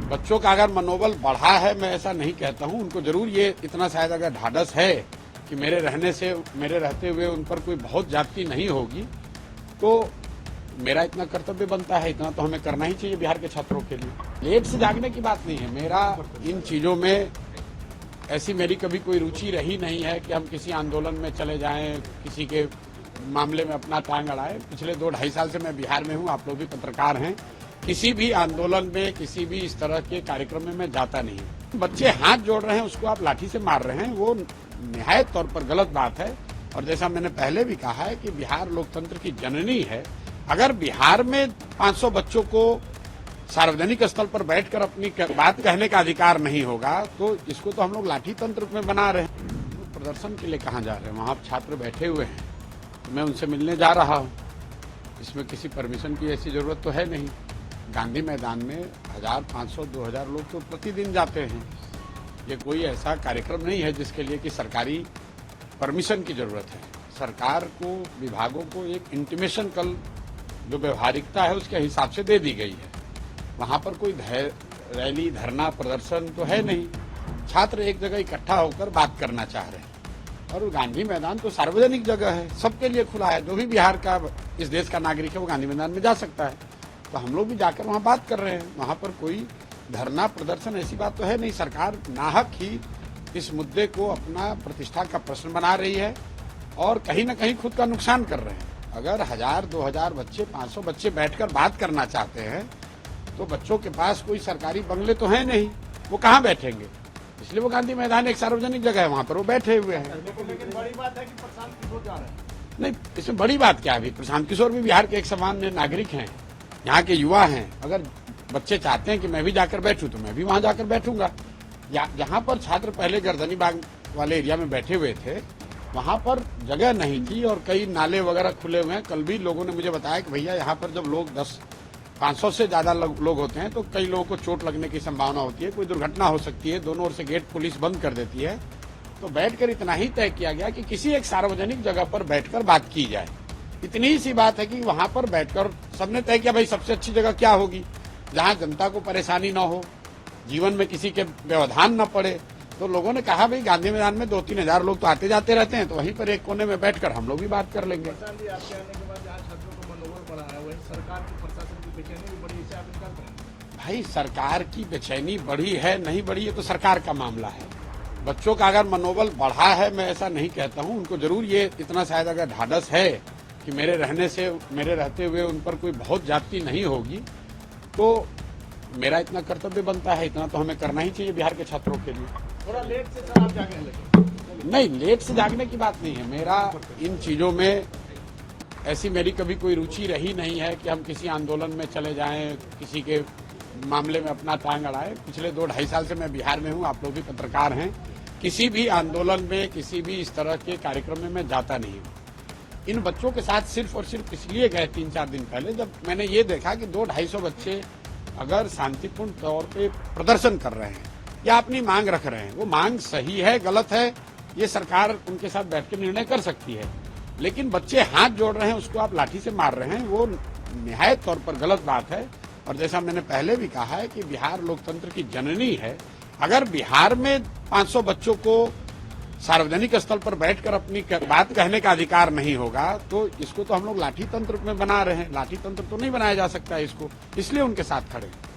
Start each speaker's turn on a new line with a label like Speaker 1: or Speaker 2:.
Speaker 1: बच्चों का अगर मनोबल बढ़ा है, मैं ऐसा नहीं कहता हूं। उनको जरूर ये इतना शायद अगर ढाढ़स है कि मेरे रहते हुए उन पर कोई बहुत ज्यादती नहीं होगी, तो मेरा इतना कर्तव्य बनता है, इतना तो हमें करना ही चाहिए बिहार के छात्रों के लिए। लेट से जागने की बात नहीं है। मेरा इन चीजों में ऐसी मेरी कभी कोई रुचि रही नहीं है कि हम किसी आंदोलन में चले जाएं, किसी के मामले में अपना टांग अड़ाएं। पिछले 2-2.5 साल से मैं बिहार में हूं, आप लोग भी पत्रकार हैं। किसी भी आंदोलन में, किसी भी इस तरह के कार्यक्रम में मैं जाता नहीं हूं। बच्चे हाथ जोड़ रहे हैं, उसको आप लाठी से मार रहे हैं, वो निहायत तौर पर गलत बात है। और जैसा मैंने पहले भी कहा है कि बिहार लोकतंत्र की जननी है। अगर बिहार में 500 बच्चों को सार्वजनिक स्थल पर बैठकर अपनी बात कहने का अधिकार नहीं होगा, तो इसको तो हम लोग लाठी तंत्र में बना रहे हैं। प्रदर्शन के लिए कहाँ जा रहे हैं? वहां छात्र बैठे हुए हैं, मैं उनसे मिलने जा रहा हूं। इसमें किसी परमिशन की ऐसी जरूरत तो है नहीं। गांधी मैदान में 1000, 500, 2000 लोग तो प्रतिदिन जाते हैं। ये कोई ऐसा कार्यक्रम नहीं है जिसके लिए कि सरकारी परमिशन की जरूरत है। सरकार को, विभागों को एक इंटीमेशन कल जो व्यवहारिकता है उसके हिसाब से दे दी गई है। वहां पर कोई रैली, धरना, प्रदर्शन तो है नहीं। छात्र एक जगह इकट्ठा होकर बात करना चाह रहे हैं, और गांधी मैदान तो सार्वजनिक जगह है, सबके लिए खुला है। जो भी बिहार का, इस देश का नागरिक है वो गांधी मैदान में जा सकता है। तो हम लोग भी जाकर वहां बात कर रहे हैं। वहां पर कोई धरना, प्रदर्शन ऐसी बात तो है नहीं। सरकार नाहक ही इस मुद्दे को अपना प्रतिष्ठा का प्रश्न बना रही है और कहीं न कहीं खुद का नुकसान कर रहे हैं। अगर 1000, 2000 बच्चे, 500 बच्चे बैठकर बात करना चाहते हैं, तो बच्चों के पास कोई सरकारी बंगले तो है नहीं, वो कहाँ बैठेंगे? इसलिए वो गांधी मैदान एक सार्वजनिक जगह है, वहां पर वो बैठे हुए हैं।
Speaker 2: लेकिन बड़ी बात है कि प्रशांत किशोर जा रहे हैं।
Speaker 1: नहीं, इसमें बड़ी बात क्या है? प्रशांत किशोर भी बिहार के एक सामान्य नागरिक हैं, यहाँ के युवा हैं। अगर बच्चे चाहते हैं कि मैं भी जाकर बैठूं, तो मैं भी वहां जाकर बैठूंगा। जहां पर छात्र पहले गर्दनी बाग वाले एरिया में बैठे हुए थे, वहां पर जगह नहीं थी और कई नाले वगैरह खुले हुए हैं। कल भी लोगों ने मुझे बताया कि भैया यहाँ पर जब लोग 500 से ज्यादा लोग होते हैं तो कई लोगों को चोट लगने की संभावना होती है, कोई दुर्घटना हो सकती है। दोनों ओर से गेट पुलिस बंद कर देती है। तो बैठकर इतना ही तय किया गया कि किसी एक सार्वजनिक जगह पर बैठकर बात की जाए। इतनी ही सी बात है कि वहां पर बैठकर सबने तय किया भाई सबसे अच्छी जगह क्या होगी, जहां जनता को परेशानी न हो, जीवन में किसी के व्यवधान न पड़े। तो लोगों ने कहा भाई गांधी मैदान में 2-3 हजार लोग तो आते जाते रहते हैं, तो वहीं पर एक कोने में बैठकर हम लोग भी बात कर लेंगे।
Speaker 2: प्रशांत जी, आपके आने के बाद जहाँ छात्रों को मनोबल बढ़ा है, वही सरकार की, प्रशासन की बेचैनी भी बढ़ी, इसे आप इनकार करें?
Speaker 1: भाई सरकार की बेचैनी बढ़ी है, नहीं बढ़ी, ये तो सरकार का मामला है। बच्चों का अगर मनोबल बढ़ा है, मैं ऐसा नहीं कहता हूं। उनको जरूर ये इतना शायद अगर ढाढ़स है कि मेरे रहते हुए उन पर कोई बहुत ज्यादती नहीं होगी, तो मेरा इतना कर्तव्य बनता है, इतना तो हमें करना ही चाहिए बिहार के छात्रों के लिए।
Speaker 2: थोड़ा लेट से सर आप जागने लगे?
Speaker 1: नहीं, लेट से जागने की बात नहीं है। मेरा इन चीजों में ऐसी मेरी कभी कोई रुचि रही नहीं है कि हम किसी आंदोलन में चले जाएं, किसी के मामले में अपना टांग अड़ाएं। पिछले 2-2.5 साल से मैं बिहार में हूं, आप लोग भी पत्रकार हैं। किसी भी आंदोलन में, किसी भी इस तरह के कार्यक्रम में मैं जाता नहीं हूं। इन बच्चों के साथ सिर्फ और सिर्फ इसलिए गए 3-4 दिन पहले, जब मैंने ये देखा कि 200-250 बच्चे अगर शांतिपूर्ण तौर पे प्रदर्शन कर रहे हैं या अपनी मांग रख रहे हैं, वो मांग सही है, गलत है, ये सरकार उनके साथ बैठ के निर्णय कर सकती है। लेकिन बच्चे हाथ जोड़ रहे हैं, उसको आप लाठी से मार रहे हैं, वो निहायत तौर पर गलत बात है। और जैसा मैंने पहले भी कहा है कि बिहार लोकतंत्र की जननी है। अगर बिहार में 500 बच्चों को सार्वजनिक स्थल पर बैठकर अपनी बात कहने का अधिकार नहीं होगा, तो इसको तो हम लोग लाठी तंत्र में बना रहे हैं। लाठी तंत्र तो नहीं बनाया जा सकता है इसको, इसलिए उनके साथ खड़े हैं।